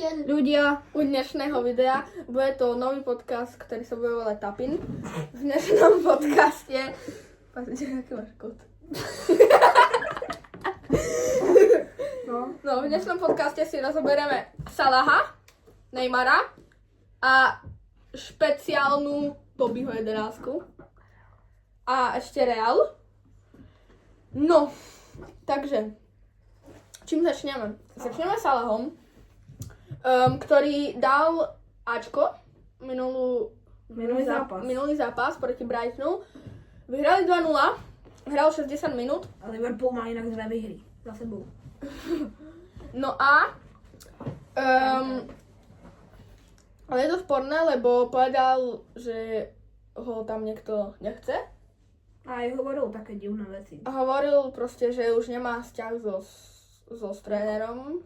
ľudia u dnešného videa. Bude to nový podcast, ktorý sa bude volať Tapin. V dnešnom podcaste... Pozrite, aký máš kot. No, v dnešnom podcaste si rozoberieme Salaha, Neymara a špeciálnu Tobyho 11. A ešte Real. No, takže... Čím začneme? Začneme Salahom, ktorý dal Ačko minulý zápas proti Brightonu. Vyhrali 2-0, hral 60 minút. A Liverpool má inak 2 výhry za sebou. No a ale je to sporné, lebo povedal, že ho tam niekto nechce. A aj hovoril také divné veci. A hovoril proste, že už nemá vzťah so trénerom,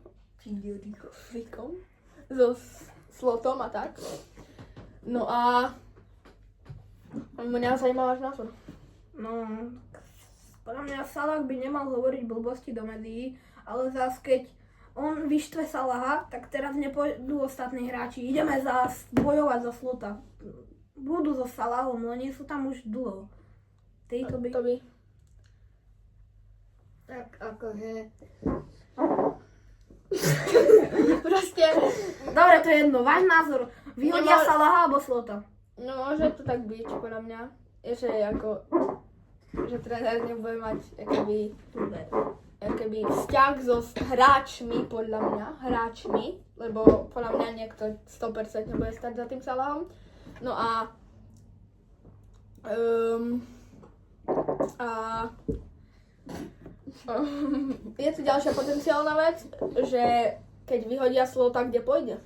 so Slotom a tak. No a mňa zajímá váš názor. No, podľa mňa Salah by nemal hovoriť blbosti do médií, ale zás keď on vyštve Salaha, tak teraz nepôjdu ostatní hráči. Ideme bojovať za Slota. Budú so Salahom, no nie sú tam už dlho. To by... Tak akože... Proste... Dobre, to je jedno. Váš názor. Vyhodia Salaha alebo Slota? No môže to tak byť, podľa mňa. Je, že ako... Že tréner nebude mať akoby vzťah so hráčmi, podľa mňa. Lebo podľa mňa niekto 100% nebude stať za tým Salahom. No a... je tu ďalšia potenciálna vec, že keď vyhodia Slota, kde pôjde?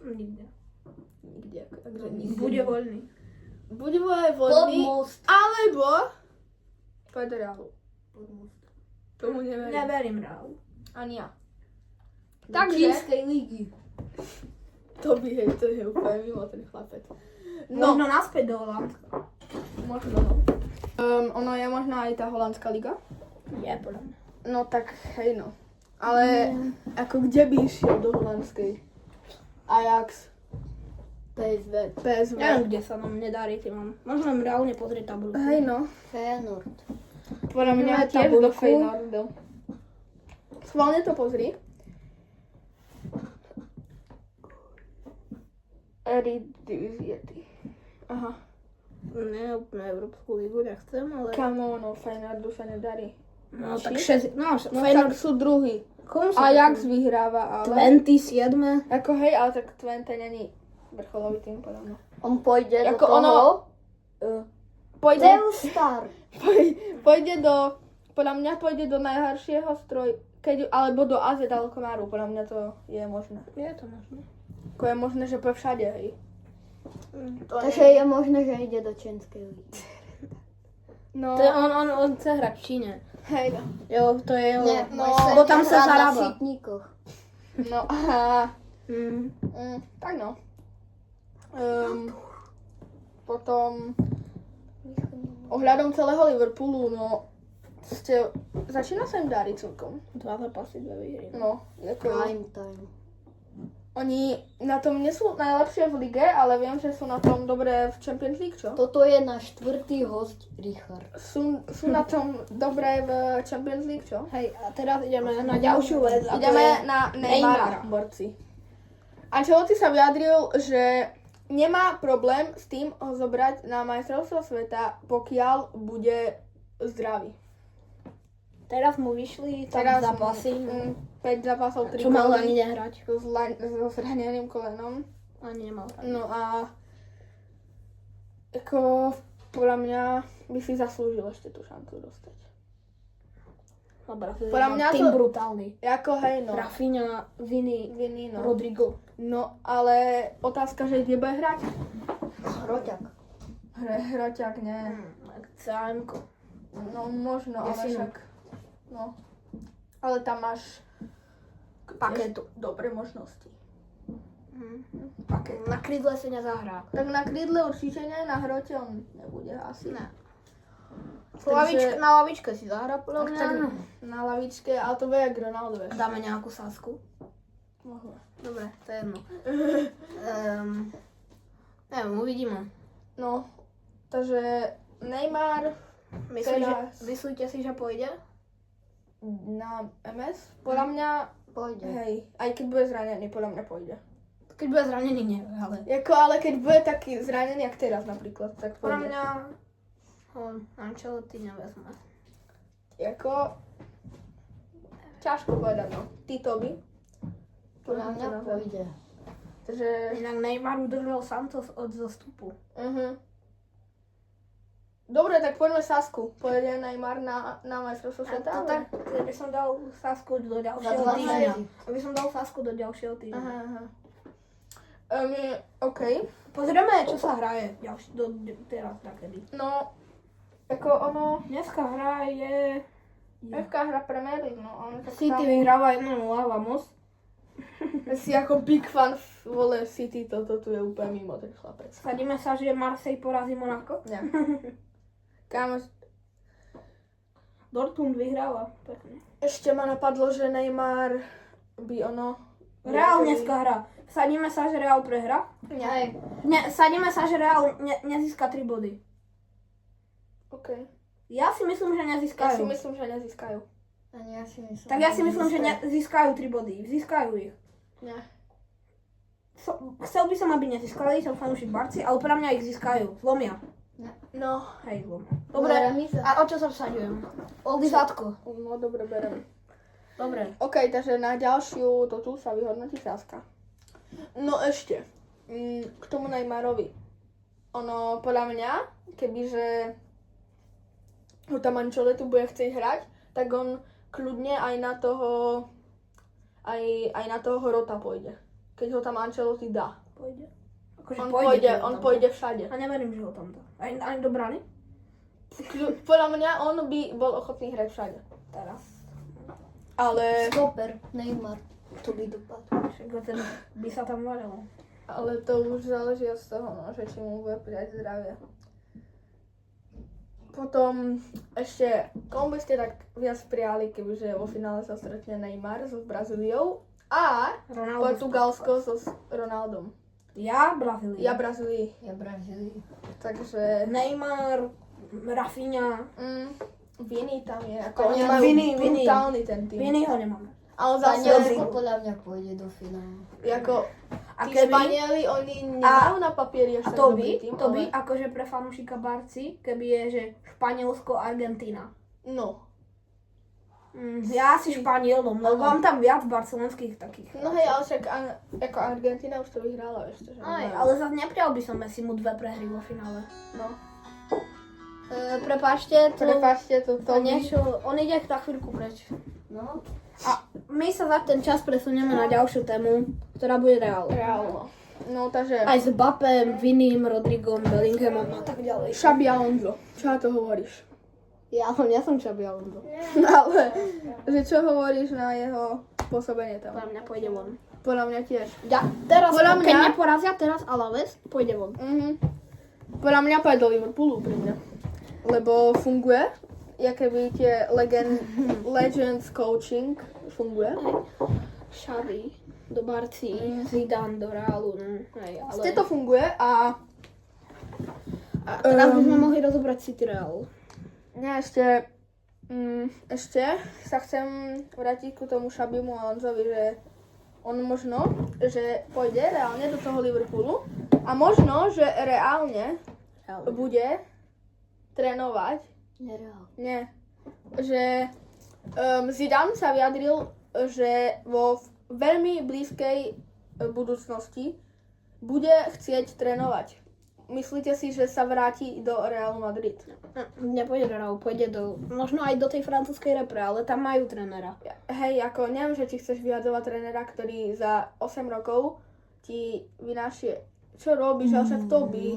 Nikde. Takže nikde. Bude voľný. Bude voľný, most. alebo pôjde Realu. Tomu neverím. Neverím Realu. Ani ja. Takže... Čínskej ligy. To je úplne mimo ten chlapec. No, Možno naspäť do Holandska. možno. Ono je možná aj tá holandská liga. Je, podľa mňa. No tak hej no. Ale ako kde by išiel do holandskej? Ajax, PSV. Neviem, kde sa nám nedarí tým. Možno nám reálne pozrieť tabulku. Hej no. Feyenoord. Podľa mňa Máme tiež do tabuľku. Feyenoordu. Schválne to pozri. Eredivisie. Aha. Nie, úplne Európsku ligu nechcem, ale... Kamo, no Feyenoordu sa nedarí. No Či? tak 6... No, No Feyenoord... tak sú druhý. Komu sa Ajax vyhráva, ale... 27. Ako hej, ale tak Twente není vrcholový tým, podľa mňa. On pôjde Ako do toho... Pôjde, Telstar. pôjde do... Podľa mňa pôjde do najhoršieho alebo do AZ Alkmaru, podľa mňa to je možné. Je to možné. Ako je možné, že po všade, hej. Takže je možné, že ide do čínskej ligy. No, To je, on chce hrať v Číne. hej, no. Jo, to je jeho... Nie, no, môj sen bo tam je sa hrať na zarába. sitníkoch. No, aha. Mm. Tak no. Potom ohľadom celého Liverpoolu, no začína sa im dáriť celkom. 2 zápasy, 2 výhry. No, ako, Prime time. oni na tom nie sú najlepšie v lige, ale viem, že sú na tom dobré v Champions League, čo? Toto je náš 4. host, Richard. Sú na tom dobré v Champions League, čo? Hej, a teraz ideme na ďalšiu vec. Ideme na Neymara, borci. Ancelotti sa vyjadril, že nemá problém s tým ho zobrať na majstrovstvo sveta, pokiaľ bude zdravý. Teraz mu vyšli tam zápasy. 5 zápasov, 3 Čo mal góly ani nehrať. so zraneným kolenom. Ani nemal hrať. No a ako podľa mňa by si zaslúžil ešte tú šancu dostať. Podľa mňa tým to- brutálny. Ako hej, no. Rafinha, Vini, No. Rodrigo. No, ale otázka, že kde bude hrať? Hroťak. Hroťak, nie. CM-ko. No, možno, ale Jasino. však... No. Ale tam máš... Paketu. Dobré možnosti. Paket. Na krídle si nezahrá. Tak na krídle určite nie, na hrote on nebude asi. Ne. Takže- Na lavičke si zahrá podľa mňa. Tak na lavičke, ale to bude jak Ronaldo, vieš. Dáme nejakú sásku. Mohlo. Dobre, to je jedno. Neviem, uvidíme. No, takže Neymar Myslíte si, že pôjde? na MS, podľa mňa, Pôjde. hej, aj keď bude zranený, podľa mňa pôjde. Keď bude zranený, nie, ale... Ale keď bude taký zranený, jak teraz napríklad, tak Podľa pôjde. mňa Ancelotti nevezme. Ťažko povedať, no. Titovi. Podľa mňa pôjde. Takže, Inak Neymar udržal Santos od zostupu. Dobre, tak poďme Sasku. Pôjde Neymar na majstrovstvo A sveta? to tak, by som dal Sasku do ďalšieho Za 2 týždňa. týždne. Aby som dal Sasku do ďalšieho týždňa. Aha. OK. Pozrieme, čo sa hraje teraz takedy. No, ako ono, Dneska hraje... FK hra Premier League, no. On tak City tam- vyhráva 1-0, vamos. Si ako big fan vole City, toto tu je úplne mimo ten chlapec. Sadíme sa, že Marseille porazí Monako. Nie. Kámo, Dortmund vyhráva. Pekne. ešte ma napadlo, že Neymar by ono... Real dneska hra. Sadíme sa, že Real prehra. Nie. Sadíme sa, že Real nezíska 3 body. OK. Ja si myslím, že Ja nezískajú. si myslím, že nezískajú. Ani ja si myslím. Tak ja si myslím, že získajú 3 body. Získajú ich. Nie. Chcel by som, aby nezískali, som fanúšik Barci, ale pre mňa ich získajú. Zlomia. No. Hej, zlomia. Dobre. Dobre, a o čo sa vsaďujem? Oldy Zátko. No, dobre, berem. Dobre. OK, takže na ďalšiu to tu sa vyhodnotí Saska. No ešte. K tomu Neymarovi. Ono, podľa mňa, kebyže ho tam Ancelotti bude chcieť hrať, tak on kľudne aj na toho aj na toho Hrota pôjde. Keď ho tam Ancelotti dá. Pôjde. Akože On pôjde všade. A neverím, že ho tam dá. Ani do brany? Podľa mňa on by bol ochotný hrať všade. Teraz. Ale Stoper, Neymar. To by dopadlo. Však ten by sa tam valil. Ale to už záleží od toho, no, že či mu bude prijať zdravie. Potom ešte, komu by ste tak viac prijali, kebyže vo finále sa stretne Neymar so Brazíliou a Ronaldo. Portugalsko so Ronaldom. Ja Brazília. Ja Brazílii, Ja Brazílii. takže Neymar, Rafinha. Vini tam je, ako Tam oni je majú Vini. brutálny ten tým. Viny ho nemáme. Ale zase, Španielsko podľa mňa pôjde do finále. ako A tí keby... Španieli, oni nemajú na papieri A ešte to dobrý by, tým, to by, ale... akože pre fanúšika Barci, keby je, že Španielsko, Argentína. No. Ja si Španielom, lebo mám tam viac barcelonských takých. No hej, ale však ako Argentína už to vyhrala ešte. Že Aj, ale zase neprijal by som Messi mu 2 prehry vo finále. No. Prepáčte, Prepáčte, to niečo, on ide na chvíľku preč. No, A my sa za ten čas presunieme na ďalšiu tému, ktorá bude Real. Reálno. No, takže... Aj s Mbappém, Vinim, Rodrigom, Bellinghamom a tak ďalej. Xabi Alonso. Čo na to hovoríš? Ja som Xabi Alonso. Ale, že čo hovoríš na jeho pôsobenie tam? Podľa mňa pôjde von. Podľa mňa tiež. Ja, teraz, Podľa keď mňa- neporazia teraz Alaves, pôjde von. Podľa mňa pôjde do Liverpoolu úprimne. Lebo funguje. Ja keby tie Legends coaching funguje. Xavi do Barci, Zidane do Realu, no. Hej, ale... To funguje a Teraz by sme mohli rozobrať City Real. ja ešte sa chcem vrátiť ku tomu Xabimu Alonsovi, že on možno, že pôjde reálne do toho Liverpoolu a možno, že reálne bude trénovať. nereál. Nie. Že Zidane sa vyjadril, že vo veľmi blízkej budúcnosti bude chcieť trénovať. Myslíte si, že sa vráti do Realu Madrid? Nepôjde do Real, pôjde možno aj do tej francúzskej repre, ale tam majú trénera. Hej, ako neviem, že či chceš vyhadzovať trénera, ktorý za 8 rokov ti vynášie, čo robíš, ale však to by,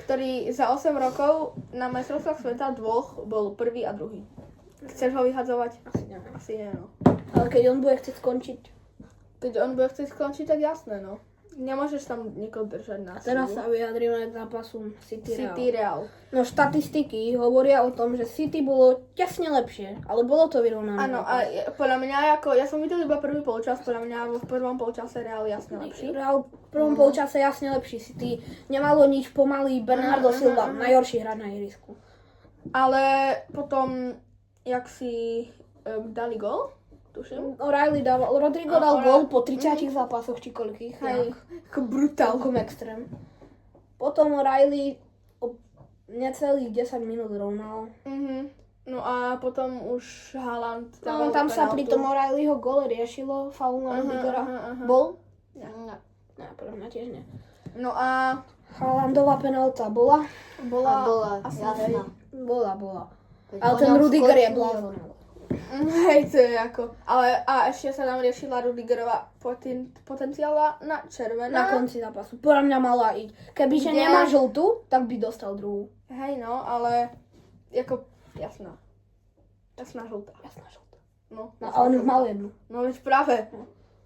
ktorý za 8 rokov na majstrovstvách sveta dvoch bol prvý a druhý. Chceš ho vyhadzovať? Asi nie. Asi nie, no. Ale keď on bude chcieť skončiť, Keď on bude chcieť skončiť, tak jasné, no. Nemôžeš tam niekoho držať na Teraz silu. sa vyjadríme k zápasu City City Real. Real. No štatistiky hovoria o tom, že City bolo tesne lepšie, ale bolo to vyrovnané. Áno, a podľa mňa, ja som videl iba prvý polčas, podľa mňa v prvom polčase Real jasne lepší. Real v prvom polčase jasne lepší. City nemalo nič pomalý. Bernardo Silva, najhorší hráč na ihrisku. Ale potom, jak si dali gól, tuším. O'Reilly dával, Rodrigo dal gól po 30 zápasoch či koľkých. Hej, ako brutál. Celkom extrém. Potom O'Reilly o necelých 10 minút rovnal. No a potom už Haaland No, tam sa pri tom O'Reillyho gole riešilo, faul na Rudigera. Bol? Ne. Ne, podľa mňa tiež nie. No a Haalandová penálta bola? Bola, asi jasná. Bola. Veď Ale po ten ňom Rudiger je skočil. blázon. hej, to je ako. Ale a ešte sa tam riešila Rudigerova potenciála na červená. Na konci zápasu. Podľa mňa mala ísť. Kebyže Kde? nemá žltú, tak by dostal druhú. Hej, no, ale ako jasná. Jasná žltá. Jasná žltá. No, No, a on už mal jednu. No veď práve.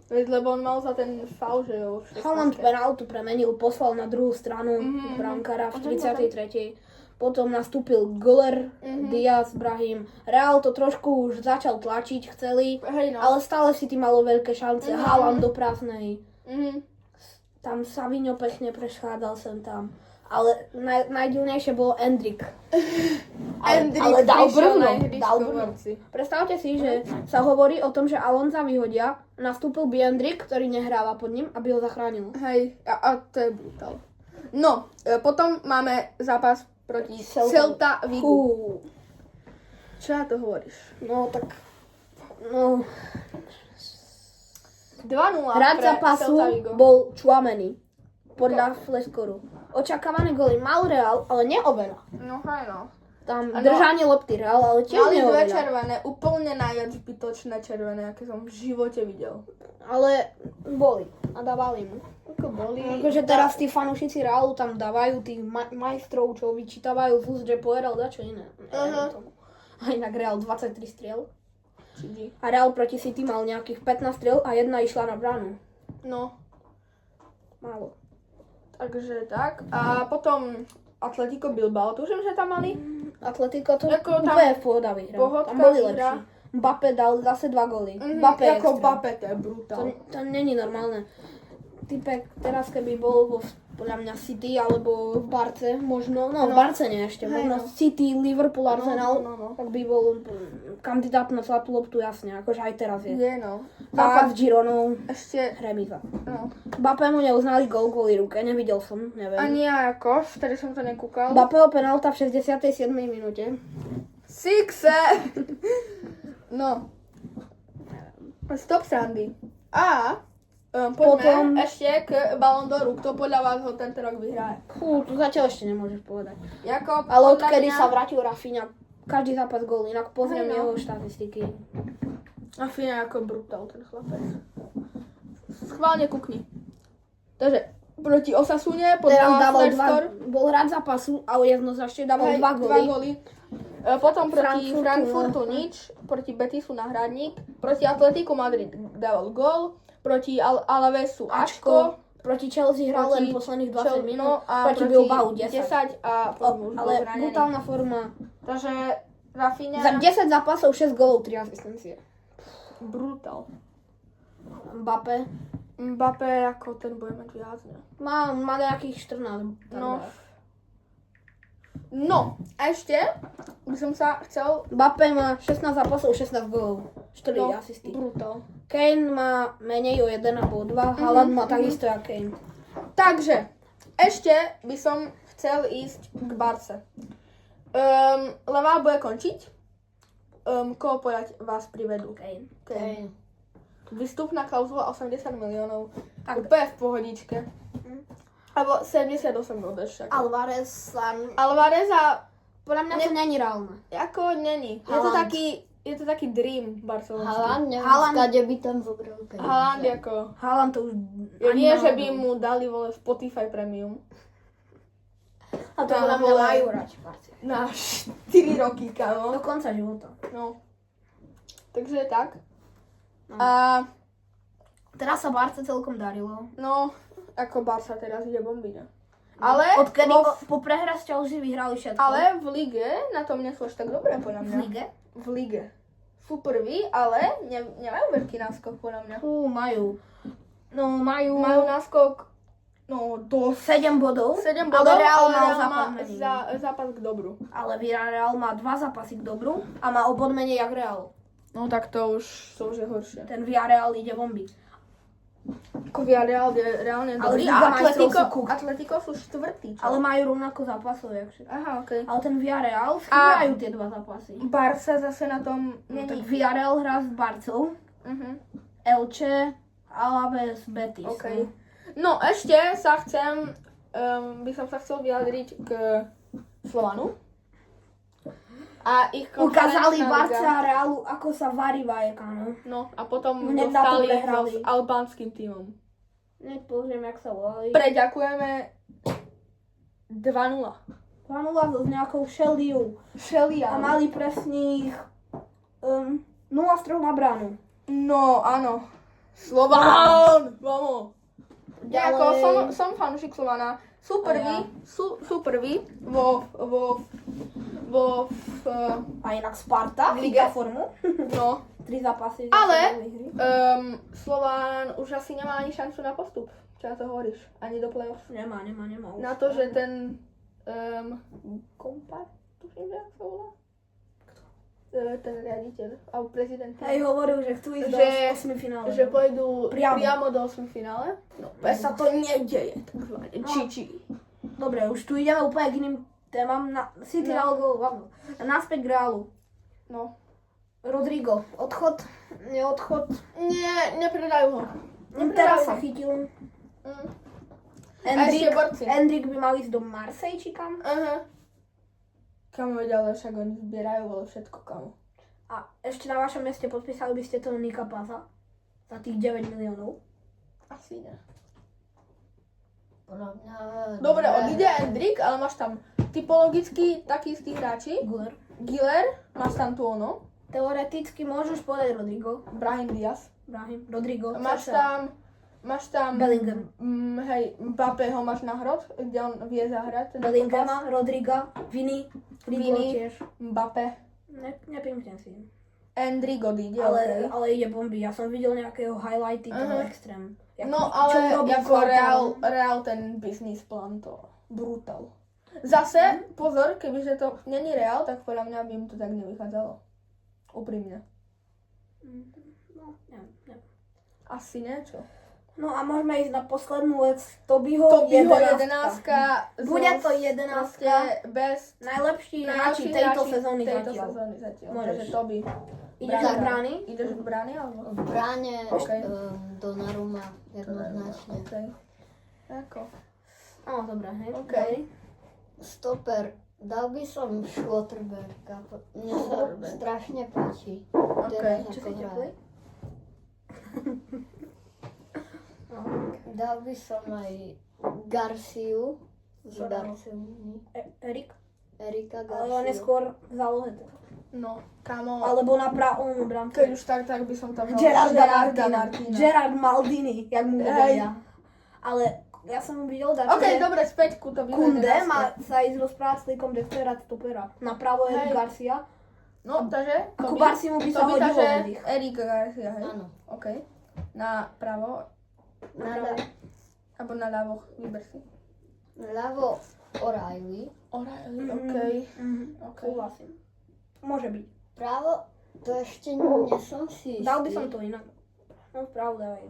Veď, lebo on mal za ten faul, že jo. Haaland penáltu premenil, poslal na druhú stranu brankára v Potom. 33. Potom nastúpil Güler, Diaz, Brahim. Real to trošku už začal tlačiť, chceli, Hej, no. ale stále si tým malo veľké šance. Haaland do prázdnej. Tam Savinho pekne preschádzal sem tam. Ale najdivnejšie bolo Endrick. Ale dal brvno. Predstavte si, že sa hovorí o tom, že Alonza vyhodia. Nastúpil by Endrick, ktorý nehráva pod ním, aby ho zachránil. Hej, a to je brutál. No, potom máme zápas proti Celta Vigo. Čo na to hovoríš? No tak... No... 2-0 Hráč pre zápasu Celta Vigo. bol Tchouaméni. Podľa Flashscoru. Očakávané góly mal Real, ale neoveľa. No hej, no. Tam Ano. držanie lopty Real, ale tiež Mali dve neoveľa. červené, úplne najviac zbytočné červené, aké som v živote videl. Ale boli a dávali mu. Ako boli. Akože teraz tí fanúšici Realu tam dávajú tých majstrov, čo vyčítavajú z úst, že povedal dačo iné. Neviem tomu. A inak Real 23 striel. A Real proti City mal nejakých 15 striel a jedna išla na bránu. No, Málo. takže tak. A potom Atletico Bilbao, tuším, že tam mali. Atletico to Ako tam- úplne v pohodavý hra. pohodka Tam boli hra. lepší. Mbappé dal zase 2 góly. Mbappé je Ako extra. Mbappé, to je brutál. To není normálne. Typek teraz keby bol vo podľa mňa City alebo v Barce, možno, v Barce nie ešte, Hej, možno no. City, Liverpool, Arsenal, no. tak by bol kandidát na zlatú loptu, jasne, akože aj teraz je. Je, no. Zápas s Gironou, Ešte, remíza. no. Mbappé mu neuznali gól kvôli ruke, nevidel som, neviem. Ani ja ako, vtedy som to nekúkal. Mbappého penálta v 67. minúte. Sixe! No. Stop srandy. A poďme Potom- ešte k Ballon d'Oru. Kto podľa vás ho tento rok vyhraje? Tu zatiaľ ešte nemôžeš povedať. Jako, Ale podľa odkedy mňa- sa vrátil Rafinha, každý zápas gól, inak pozriem Hej, no. jeho štatistiky. A Fina ako brutál ten chlapec. Schválne kukni. Takže proti Osasune Teraz podľa dával Flashscore. bol hráč zápasu a jednoznačne dával Hej, 2 góly. góly. Potom proti Frankfurtu, Frankfurtu nič, proti Betisu náhradník, proti Atletiku Madrid dával gól, proti Alavesu Ačko, Proti Chelsea hral len posledných 20 minút, a proti Bilbao 10. 10 a potom už bol Ale zranený. brutálna forma. Takže Rafinha, Za 10 zápasov 6 gólov, 3 asistencie. brutál. Mbappé ako ten bude mať viac, ne? má nejakých 14. No, ešte by som sa chcel... Mbappé má 16 zápasov, 16 gólov, 4 asisty. Brutál. Kane má menej o 1 alebo 2, Haaland má takisto ako Kane. Takže, ešte by som chcel ísť k Barce. Levá bude končiť. Koho podať vás privedú? Kane. Vystupná klauzula 80 miliónov. Tak. Úplne v pohodičke. Alebo 78 bude však. Alvarez Alvarez a podľa mňa to není reálne. ako není. Haaland. Je to taký dream barcelonský. Haaland, neviem, Haaland- skade by tam zobral peniaze. Haaland ako... Haaland to už... Ja ani nie, že náhodou. by mu dali vole Spotify Premium. A to Tam podľa mňa vole- majú hrať v Barce. Na 4 roky, kámo. Do konca života. No. Takže tak. No. A Teraz sa Barce celkom darilo. no, Ako Barca teraz ide bombiť. Ale, Odkedy po prehre s Chelsea vyhrali všetko. ale v lige na tom nie sú až tak dobré, podľa mňa. v lige? V lige. Sú prví, ale nemajú veľký náskok, podľa mňa. Majú. No, majú Majú náskok, no, do 7 bodov. 7 ale bodov, Real ale má Real zápas má menej. zápas k dobru. Ale Villarreal má 2 zápasy k dobru a má o bod menej jak Real. No tak to už je horšie. Ten Villarreal ide bomby. Ako Villarreal je reálne Ale dobrý. Liga A majstrov sú cooked. Atletico sú štvrtý, čo? Ale majú rovnako zápasov jak všetko. Aha, okej. Ale ten Villarreal schýbajú tie 2 zápasy. Barca zase na tom No, tak není. Villarreal hrá s Barcou, Elche, Alaves, Betis. Okay. No ešte sa by som sa chcel vyjadriť k Slovanu. A ich Ukázali konferenčná Barca liga. a Realu, ako sa varí vajeka, No a potom Hneď na to dostali prehrali. s albánskym tímom. Nepozriem, jak sa volali. Preďakujeme 2-0. 2-0 s nejakou Šeliou. Šelia. A mali presných 0 z 3 na bránu. No, áno. Slován! Vamo! Ďalej. Som fanúšik Slovana. Sú A prví, ja. sú prví A inak Sparta, V lige. chytá formu. no. 3 zápasy. Ale- hry. Slován už asi nemá ani šancu na postup. Čo na to hovoríš? Ani do play-off. Nemá. Už. Na to, že ten Kompar, tuším, že jak sa volá? Ten riaditeľ, alebo prezident. Hej, hovoril, že chcú ísť do Že- 8 finále. Že pôjdu Priamo. priamo do 8 finále. No, sa to nedeje, takzvané. Či. Dobre, už tu ideme úplne k iným témam. City dal gól. Naspäť k Realu. No. Rodrigo. Odchod? Neodchod? Nie, nepredajú ho. Teraz sa chytil. Mm. A ešte borci. Endrick by mal ísť do Marseille, či kam? Aha. Kamo vedia, ale však oni zbierajú ale všetko, kamo. A ešte na vašom mieste podpísali by ste toho Nika Paza za tých 9 miliónov. Asi ne. Podľa mňa... Dobre, odíde Endrick, ale máš tam typologicky taký istý hráči. Guler. Giller, máš tam tu ono. Teoreticky môžeš povedať Rodrigo. Brahim Diaz. Rodrigo. Máš tam Bellingham. Hej, Mbappého máš na hrot, kde on vie zahrať. ten Bellinghama, Rodriga, Vini. Vini. Tiež. Mbappé. Nepimknem si. Endrick odíde, Ale, okej. ale ide bomby. Ja som videl nejakého highlighty toho Aha. extrém. No čo ale urobil ako s Lautarom. reál ten business plán to brutál. Zase, pozor, kebyže to není reál, tak podľa mňa by im to tak nevychádzalo. Úprimne. No, neviem. Asi niečo. No a môžeme ísť na poslednú vec. Tobyho Tobyho 11. 11. Bude to 11. Proste best Najlepší hráči tejto sezóny tejto zatiaľ. sezóny zatiaľ. Môžeš. Takže Toby. Ideš Brána. do brány? Ideš v brány alebo? V bráne Okej. Donnarumma jednoznačne. Okej. Ako? Áno, dobré, hej. Okej. Stoper. Dal by som Schlotterberga. Mne sa strašne páči. Okej. Teraz Čo ako si hraje. teplý? Dal by som aj Garciu z Čo dal? Barcelony. Erik? Erika Ale on je Garciu. skôr v zálohe. No, kamo. Alebo na pravom bránku. Keď už tak by som tam dal Gerarda Martina. Gerard Maldini, jak mu Hej. hovoria. Ale ja som videl dať, Okej, dobre, späť ku Tobyho Kunde 11. má sa ísť rozprávať s Likom Deftera stopera. Napravo je Hej. Garcia. No, takže A Kubarsi mu by sa hodilo takže od nich. Erik Garcia, hej? Áno. Okej. Na pravo, alebo na ľavo, vyber si. Ľavo O'Reilly. O'Reilly, okej. Okej. Súhlasím. Môže byť. Právo, to ešte nie som si istý. Dal by som to inak. No pravda aj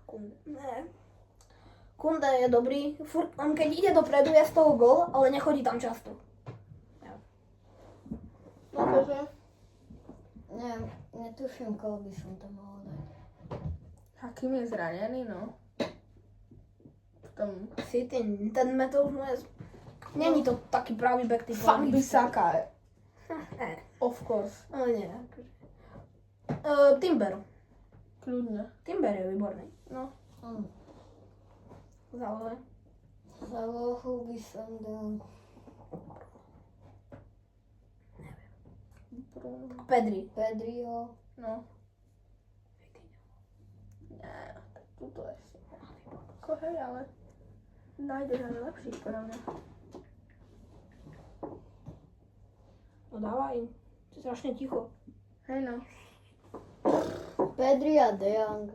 Kunde. Ne. Kunde je dobrý. Furt, on keď ide dopredu, je z toho gól, ale nechodí tam často. No, takže, Netuším, koho by som tam mohol dať. Hakim je zranený, no. Potom City, ten Mateusz Nunes. Není to taký pravý back typu. Fan-Bissaka, Ne, of course. ale nie. Timber. Kľudne. Timber je výborný. No. Zálohe. Zálohu by som dal... Bruno. Pedri. Pedriho. No. Nie, tak tuto ešte. Ako hej, ale nájdeš aj lepších, podľa mňa. No dávaj. To je strašne ticho. Hej no. Pedri a De Jong.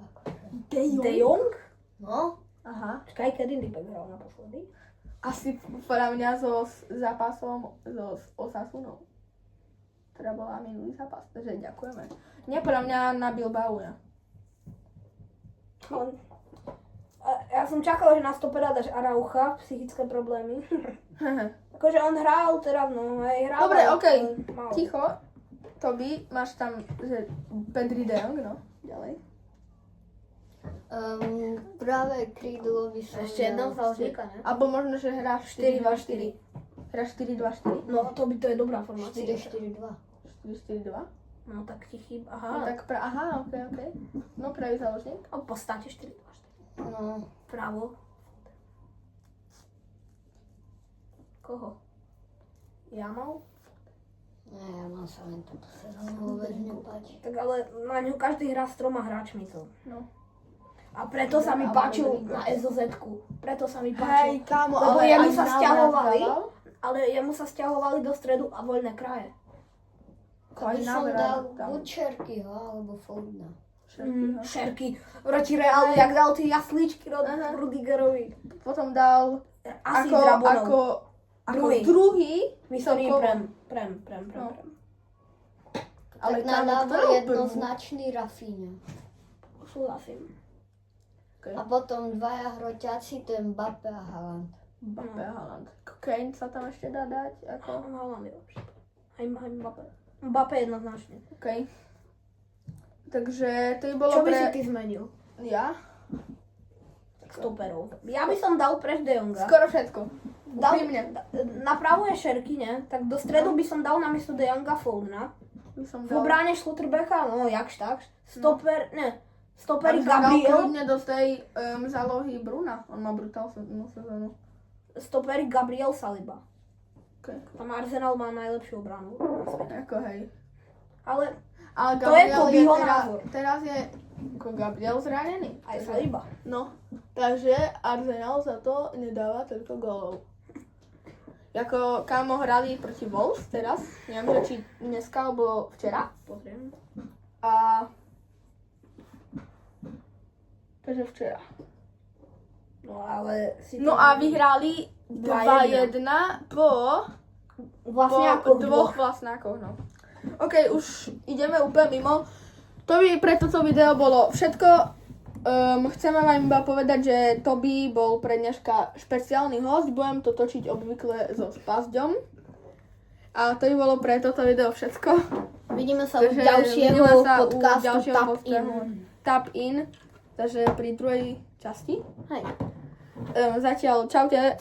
De Jong? No, Aha. Čakaj, kedy Dipek hral naposledy? Asi podľa mňa so zápasom so Osasunou. Teda bola minulý zápas, takže ďakujeme. Nie, podľa mňa na Bilbao, ja. Ja som čakala, že na stopera dáš Araucha, psychické problémy. Akože on hral teraz, no aj hral. Dobre, okej. Mal. Ticho. Toby, máš tam, že Pedri De Jong, no. Ďalej. práve krídlo by som Ešte jednou záležíka, ne? Alebo možno, že hráš 4-2-4. Hráš 4-2-4? No to je dobrá formácia. 4-4-2. 4-4-2? No tak ti chýba, No aha. tak aha, okej. No pravý záložník. A v podstate 4-2-4. No, Pravo. Koho? Jamov? ne, ja mám sa len túto sezónu vôbec nepáči. Tak ale na ňu každý hrá s 3 hráčmi to. No. A preto sa mi Ale páčil dobrý na SOZ-ku. Preto sa mi Hej, páčil. kámo, Lebo ale jemu aj sa návrat sťahovali. dával. Ale jemu sa stiahovali do stredu a voľné kraje. Aj By som návrat dal tam. buď Čerkyho, alebo Foudna. Šerky. Proti Reálu, jak dal tie jaslíčky Aha. Rudigerovi. Potom dal Asi ako Drabonov. druhý, Myslím, celkovo. prem. No. Ale tak kámo, nadáva ktorého jednoznačný Rafinha. Súhlasím. A potom dvaja hroťáci, ten Mbappé a Haaland. Mbappé a Haaland. Kane sa tam ešte dá dať, ako... Haaland je lepší. Aj Mbappé. Mbappé jednoznačne. OK. Takže to by bolo Čo by pre... si ty zmenil? Ja? Stoperov. Ja by som dal preč De Jonga. Skoro všetko. Dal, Úprimne. napravo je Šerky, ne? Tak do stredu by som dal namiesto De Jonga Foudna. By som V dal... obráne Schlotterbecka, no jakž tak. Stoperi Gabriel. Gabriel. Kľudne do tej zálohy Bruna. On má brutálnu sezónu. Stoperi Gabriel Saliba. OK. Tam Arsenal má najlepšiu obranu na svete. Ako hej. Ale Ale To je Gabriel Tobyho teraz, názor. teraz je ako Gabriel zranený. aj Saliba. No, takže Arsenal za to nedáva toľko gólov. Ako kámo hrali proti Wolves teraz, neviem, že či dneska alebo včera. Pozriem. A... Takže včera. No ale si No a vyhrali 2-1 po vlastne ako dvoch vlastnákoch, no. OK, už ideme úplne mimo. To by pre toto video bolo všetko. Chceme vám iba povedať, že Toby bol pre dneška špeciálny host. Budem to točiť obvykle so Spazďom. A to by bolo pre toto video všetko. Vidíme sa u Takže ďalšieho vidíme sa u podcastu ďalšieho Tap podcastu In. Tap In. Takže pri druhej časti. Hej. Zatiaľ čaute.